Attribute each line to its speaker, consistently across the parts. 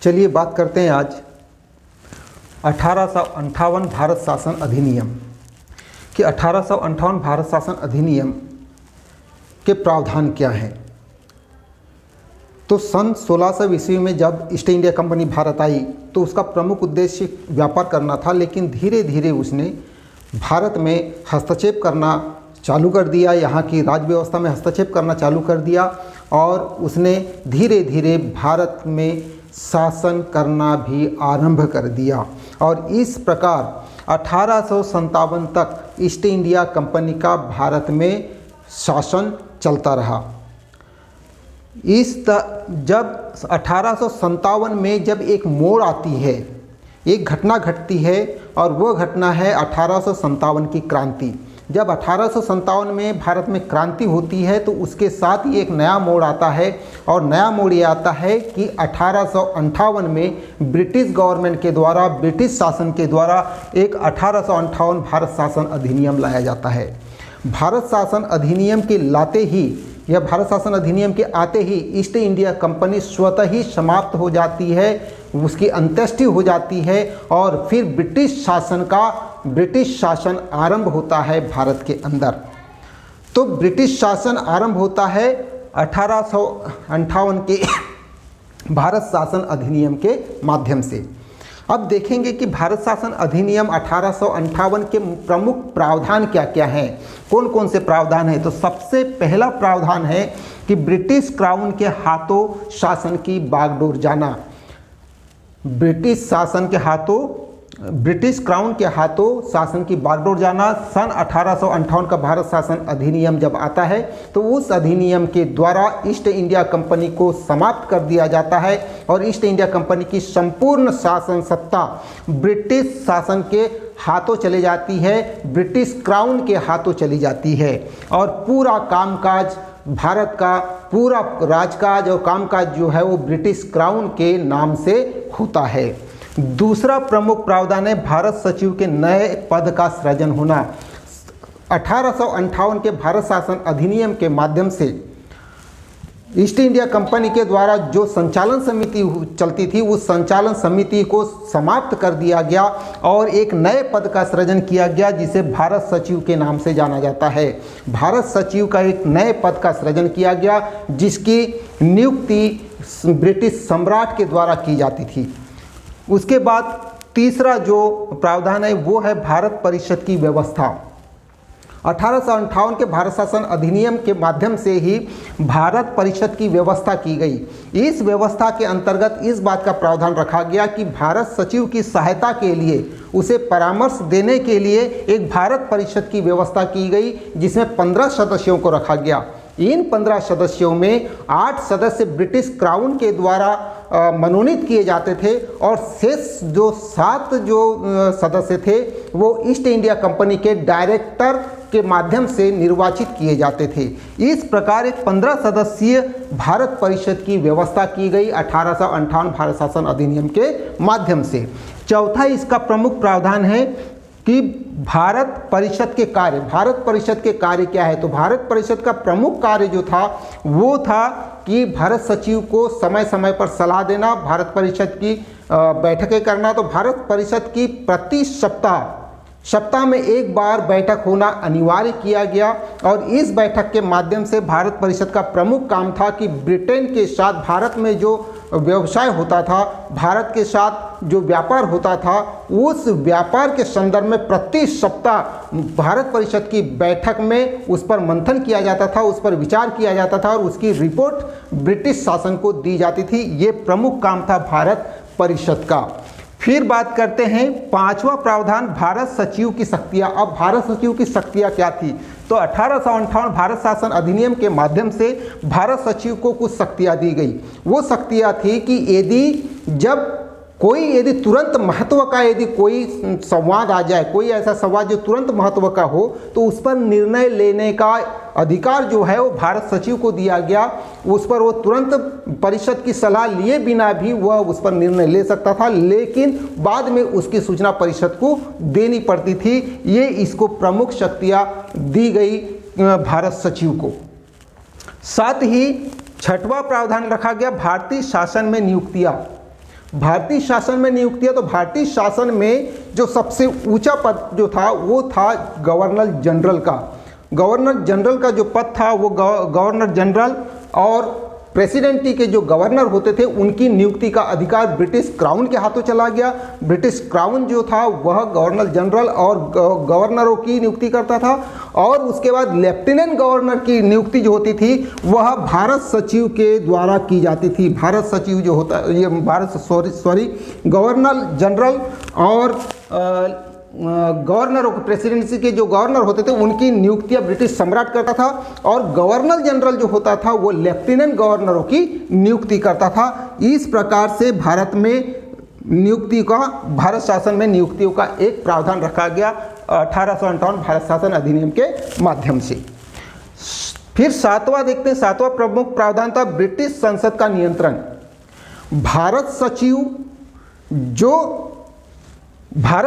Speaker 1: चलिए बात करते हैं आज 1858 भारत शासन अधिनियम कि 1858 भारत शासन अधिनियम के प्रावधान क्या हैं। तो सन 1600 ईस्वी में जब ईस्ट इंडिया कंपनी भारत आई तो उसका प्रमुख उद्देश्य व्यापार करना था, लेकिन धीरे धीरे उसने भारत में हस्तक्षेप करना चालू कर दिया, यहाँ की राज्य व्यवस्था में हस्तक्षेप करना चालू कर दिया और उसने धीरे धीरे भारत में शासन करना भी आरंभ कर दिया। और इस प्रकार 1857 तक ईस्ट इंडिया कंपनी का भारत में शासन चलता रहा। जब 1857 में जब एक मोड़ आती है, एक घटना घटती है और वो घटना है 1857 की क्रांति। जब 1857 में भारत में क्रांति होती है तो उसके साथ ही एक नया मोड़ आता है और नया मोड़ ये आता है कि 1858 में ब्रिटिश गवर्नमेंट के द्वारा, ब्रिटिश शासन के द्वारा एक 1858 भारत शासन अधिनियम लाया जाता है। भारत शासन अधिनियम के लाते ही या भारत शासन अधिनियम के आते ही ईस्ट इंडिया कंपनी स्वतः ही समाप्त हो जाती है, उसकी अंत्येष्टि हो जाती है और फिर ब्रिटिश शासन आरंभ होता है भारत के अंदर। तो ब्रिटिश शासन आरंभ होता है 1858 के भारत शासन अधिनियम के माध्यम से। अब देखेंगे कि भारत शासन अधिनियम 1858 के प्रमुख प्रावधान क्या क्या हैं, कौन कौन से प्रावधान हैं। तो सबसे पहला प्रावधान है कि ब्रिटिश क्राउन के हाथों शासन की बागडोर जाना। ब्रिटिश क्राउन के हाथों शासन की बागडोर जाना। सन 1858 का भारत शासन अधिनियम जब आता है तो उस अधिनियम के द्वारा ईस्ट इंडिया कंपनी को समाप्त कर दिया जाता है और ईस्ट इंडिया कंपनी की संपूर्ण शासन सत्ता ब्रिटिश शासन के हाथों चले जाती है, ब्रिटिश क्राउन के हाथों चली जाती है और पूरा कामकाज, भारत का पूरा राजकाज और कामकाज जो है वो ब्रिटिश क्राउन के नाम से होता है। दूसरा प्रमुख प्रावधान है भारत सचिव के नए पद का सृजन होना। 1858 के भारत शासन अधिनियम के माध्यम से ईस्ट इंडिया कंपनी के द्वारा जो संचालन समिति चलती थी उस संचालन समिति को समाप्त कर दिया गया और एक नए पद का सृजन किया गया जिसे भारत सचिव के नाम से जाना जाता है। भारत सचिव का एक नए पद का सृजन किया गया जिसकी नियुक्ति ब्रिटिश सम्राट के द्वारा की जाती थी। उसके बाद तीसरा जो प्रावधान है वो है भारत परिषद की व्यवस्था। 1858 के भारत शासन अधिनियम के माध्यम से ही भारत परिषद की व्यवस्था की गई। इस व्यवस्था के अंतर्गत इस बात का प्रावधान रखा गया कि भारत सचिव की सहायता के लिए, उसे परामर्श देने के लिए एक भारत परिषद की व्यवस्था की गई जिसमें 15 सदस्यों को रखा गया। इन 15 सदस्यों में 8 सदस्य ब्रिटिश क्राउन के द्वारा मनोनीत किए जाते थे और शेष जो 7 सदस्य थे वो ईस्ट इंडिया कंपनी के डायरेक्टर के माध्यम से निर्वाचित किए जाते थे। इस प्रकार एक 15 सदस्यीय भारत परिषद की व्यवस्था की गई 1858 भारत शासन अधिनियम के माध्यम से। चौथा इसका प्रमुख प्रावधान है कि भारत परिषद के कार्य क्या है। तो भारत परिषद का प्रमुख कार्य जो था वो था कि भारत सचिव को समय समय पर सलाह देना, भारत परिषद की बैठकें करना। तो भारत परिषद की प्रति सप्ताह में एक बार बैठक होना अनिवार्य किया गया और इस बैठक के माध्यम से भारत परिषद का प्रमुख काम था कि ब्रिटेन के साथ भारत में जो व्यवसाय होता था, भारत के साथ जो व्यापार होता था, उस व्यापार के संदर्भ में प्रति सप्ताह भारत परिषद की बैठक में उस पर मंथन किया जाता था, उस पर विचार किया जाता था और उसकी रिपोर्ट ब्रिटिश शासन को दी जाती थी। ये प्रमुख काम था भारत परिषद का। फिर बात करते हैं पांचवा प्रावधान भारत सचिव की शक्तियाँ। अब भारत सचिव की शक्तियाँ क्या थी। तो 1858 भारत शासन अधिनियम के माध्यम से भारत सचिव को कुछ शक्तियाँ दी गई। वो शक्तियाँ थी कि यदि तुरंत महत्व का यदि कोई संवाद आ जाए, कोई ऐसा संवाद जो तुरंत महत्व का हो, तो उस पर निर्णय लेने का अधिकार जो है वो भारत सचिव को दिया गया। उस पर वो तुरंत परिषद की सलाह लिए बिना भी वह उस पर निर्णय ले सकता था, लेकिन बाद में उसकी सूचना परिषद को देनी पड़ती थी। ये इसको प्रमुख शक्तियाँ दी गई भारत सचिव को। साथ ही छठवां प्रावधान रखा गया भारतीय शासन में नियुक्तियाँ। भारतीय शासन में नियुक्तियां, तो भारतीय शासन में जो सबसे ऊंचा पद जो था वो था गवर्नर जनरल का। गवर्नर जनरल का जो पद था वो गवर्नर जनरल और प्रेसिडेंटी के जो गवर्नर होते थे उनकी नियुक्ति का अधिकार ब्रिटिश क्राउन के हाथों चला गया। ब्रिटिश क्राउन जो था वह गवर्नर जनरल और गवर्नरों की नियुक्ति करता था, और उसके बाद लेफ्टिनेंट गवर्नर की नियुक्ति जो होती थी वह भारत सचिव के द्वारा की जाती थी। भारत सचिव जो होता ये गवर्नर जनरल और गवर्नरों को, प्रेसिडेंसी के जो गवर्नर होते थे उनकी नियुक्तियां ब्रिटिश सम्राट करता था, और गवर्नर जनरल जो होता था वो लेफ्टिनेंट गवर्नरों की नियुक्ति करता था। इस प्रकार से भारत में नियुक्ति का, भारत शासन में नियुक्तियों का एक प्रावधान रखा गया 1858 भारत शासन अधिनियम के माध्यम से। फिर सातवां देखते हैं, सातवां प्रमुख प्रावधान था ब्रिटिश संसद का नियंत्रण। भारत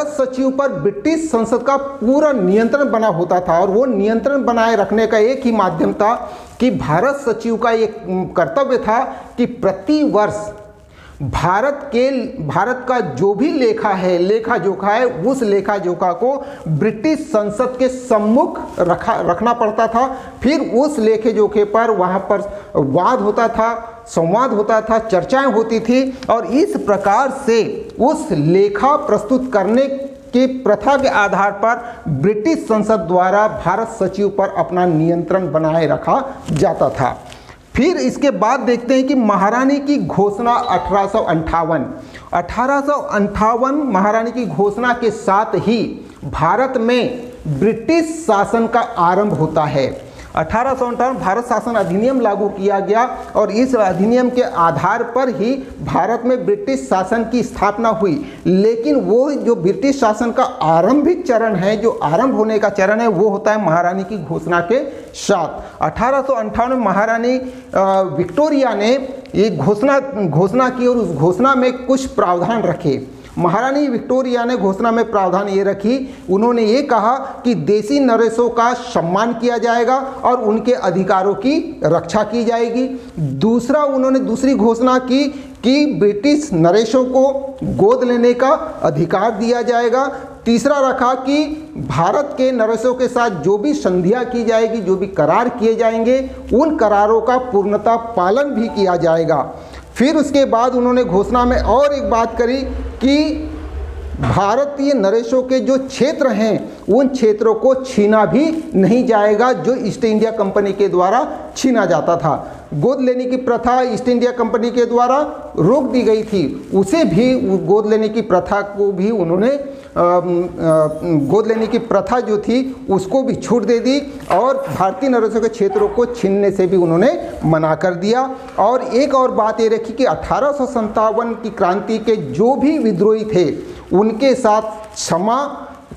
Speaker 1: सचिव पर ब्रिटिश संसद का पूरा नियंत्रण बना होता था, और वो नियंत्रण बनाए रखने का एक ही माध्यम था कि भारत सचिव का एक कर्तव्य था कि प्रति वर्ष भारत का जो भी लेखा जोखा है उस लेखा जोखा को ब्रिटिश संसद के सम्मुख रखना पड़ता था। फिर उस लेखे जोखे पर वहाँ पर वाद होता था, संवाद होता था, चर्चाएं होती थी, और इस प्रकार से उस लेखा प्रस्तुत करने की प्रथा के आधार पर ब्रिटिश संसद द्वारा भारत सचिव पर अपना नियंत्रण बनाए रखा जाता था। फिर इसके बाद देखते हैं कि महारानी की घोषणा 1858 महारानी की घोषणा के साथ ही भारत में ब्रिटिश शासन का आरंभ होता है। 1858 भारत शासन अधिनियम लागू किया गया, और इस अधिनियम के आधार पर ही भारत में ब्रिटिश शासन की स्थापना हुई। लेकिन वो जो ब्रिटिश शासन का आरंभिक चरण है, जो आरंभ होने का चरण है, वो होता है महारानी की घोषणा के साथ। 1858 में महारानी विक्टोरिया ने एक घोषणा की, और उस घोषणा में कुछ प्रावधान रखे। महारानी विक्टोरिया ने घोषणा में प्रावधान ये रखी, उन्होंने ये कहा कि देसी नरेशों का सम्मान किया जाएगा और उनके अधिकारों की रक्षा की जाएगी। दूसरा, उन्होंने दूसरी घोषणा की कि ब्रिटिश नरेशों को गोद लेने का अधिकार दिया जाएगा। तीसरा रखा कि भारत के नरेशों के साथ जो भी संधियां की जाएगी, जो भी करार किए जाएंगे, उन करारों का पूर्णतः पालन भी किया जाएगा। फिर उसके बाद उन्होंने घोषणा में और एक बात करी कि भारतीय नरेशों के जो क्षेत्र हैं उन क्षेत्रों को छीना भी नहीं जाएगा, जो ईस्ट इंडिया कंपनी के द्वारा छीना जाता था। गोद लेने की प्रथा ईस्ट इंडिया कंपनी के द्वारा रोक दी गई थी, उसे भी, गोद लेने की प्रथा को भी उन्होंने गोद लेने की प्रथा जो थी उसको भी छूट दे दी, और भारतीय नरेशों के क्षेत्रों को छीनने से भी उन्होंने मना कर दिया। और एक और बात ये रखी कि 1857 की क्रांति के जो भी विद्रोही थे उनके साथ क्षमा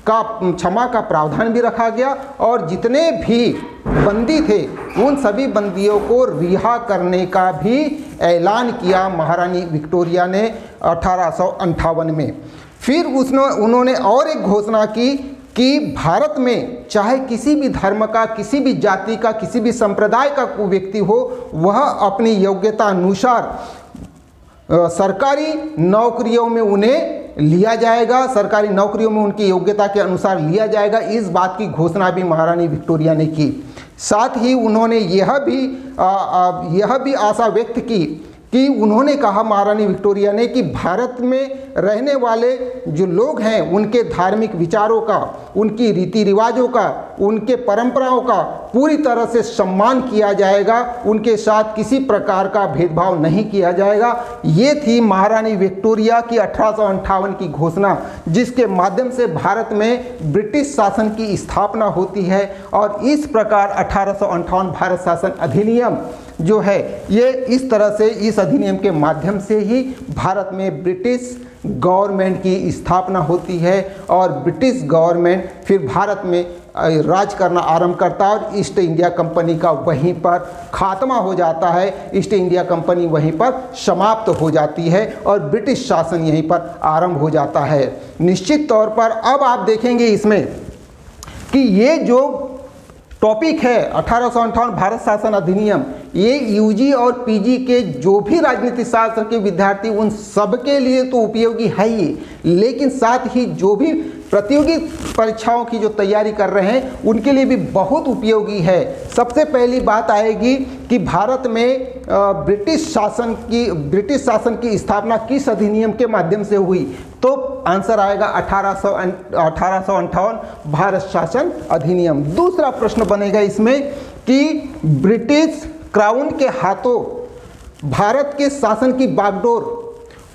Speaker 1: का प्रावधान भी रखा गया, और जितने भी बंदी थे उन सभी बंदियों को रिहा करने का भी ऐलान किया महारानी विक्टोरिया ने 1858 में। फिर उन्होंने और एक घोषणा की कि भारत में चाहे किसी भी धर्म का, किसी भी जाति का, किसी भी संप्रदाय का कोई व्यक्ति हो, वह अपनी योग्यता अनुसार सरकारी नौकरियों में उन्हें लिया जाएगा, सरकारी नौकरियों में उनकी योग्यता के अनुसार लिया जाएगा। इस बात की घोषणा भी महारानी विक्टोरिया ने की। साथ ही उन्होंने यह भी आशा व्यक्त की कि उन्होंने कहा, महारानी विक्टोरिया ने, कि भारत में रहने वाले जो लोग हैं उनके धार्मिक विचारों का, उनकी रीति रिवाजों का, उनके परंपराओं का पूरी तरह से सम्मान किया जाएगा, उनके साथ किसी प्रकार का भेदभाव नहीं किया जाएगा। ये थी महारानी विक्टोरिया की 1858 की घोषणा, जिसके माध्यम से भारत में ब्रिटिश शासन की स्थापना होती है। और इस प्रकार 1858 भारत शासन अधिनियम जो है, ये इस तरह से, इस अधिनियम के माध्यम से ही भारत में ब्रिटिश गवर्नमेंट की स्थापना होती है, और ब्रिटिश गवर्नमेंट फिर भारत में राज करना आरंभ करता है, और ईस्ट इंडिया कंपनी का वहीं पर खात्मा हो जाता है। ईस्ट इंडिया कंपनी वहीं पर समाप्त हो जाती है, और ब्रिटिश शासन यहीं पर आरंभ हो जाता है। निश्चित तौर पर अब आप देखेंगे इसमें कि ये जो टॉपिक है 1858 भारत शासन अधिनियम। ये यूजी और पीजी के जो भी राजनीति शास्त्र के विद्यार्थी उन सबके लिए तो उपयोगी है ही, लेकिन साथ ही जो भी प्रतियोगी परीक्षाओं की जो तैयारी कर रहे हैं उनके लिए भी बहुत उपयोगी है। सबसे पहली बात आएगी कि भारत में ब्रिटिश शासन की स्थापना किस अधिनियम के माध्यम से हुई, तो आंसर आएगा 1858 भारत शासन अधिनियम। दूसरा प्रश्न बनेगा इसमें कि ब्रिटिश क्राउन के हाथों भारत के शासन की बागडोर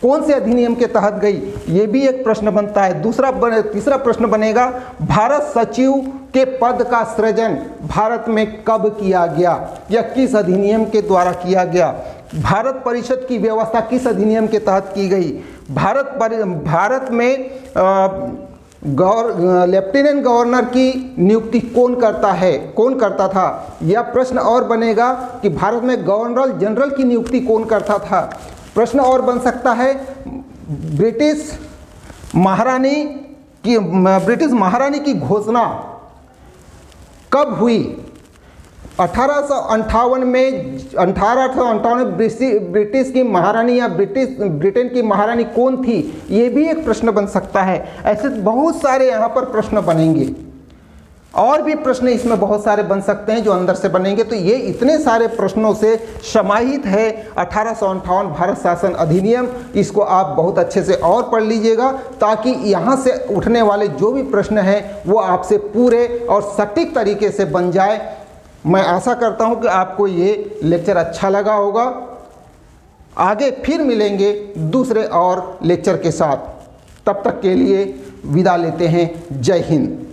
Speaker 1: कौन से अधिनियम के तहत गई, ये भी एक प्रश्न बनता है। तीसरा प्रश्न बनेगा भारत सचिव के पद का सृजन भारत में कब किया गया या किस अधिनियम के द्वारा किया गया। भारत परिषद की व्यवस्था किस अधिनियम के तहत की गई। भारत में लेफ्टिनेंट गवर्नर की नियुक्ति कौन करता था। यह प्रश्न और बनेगा कि भारत में गवर्नर जनरल की नियुक्ति कौन करता था। प्रश्न और बन सकता है ब्रिटिश महारानी की घोषणा कब हुई। 1858 में ब्रिटिश की महारानी या ब्रिटेन की महारानी कौन थी, ये भी एक प्रश्न बन सकता है। ऐसे बहुत सारे यहाँ पर प्रश्न बनेंगे और भी प्रश्न इसमें बहुत सारे बन सकते हैं जो अंदर से बनेंगे। तो ये इतने सारे प्रश्नों से समाहित है 1858 भारत शासन अधिनियम। इसको आप बहुत अच्छे से और पढ़ लीजिएगा ताकि यहाँ से उठने वाले जो भी प्रश्न हैं वो आपसे पूरे और सटीक तरीके से बन जाए। मैं आशा करता हूँ कि आपको ये लेक्चर अच्छा लगा होगा। आगे फिर मिलेंगे दूसरे और लेक्चर के साथ। तब तक के लिए विदा लेते हैं। जय हिंद।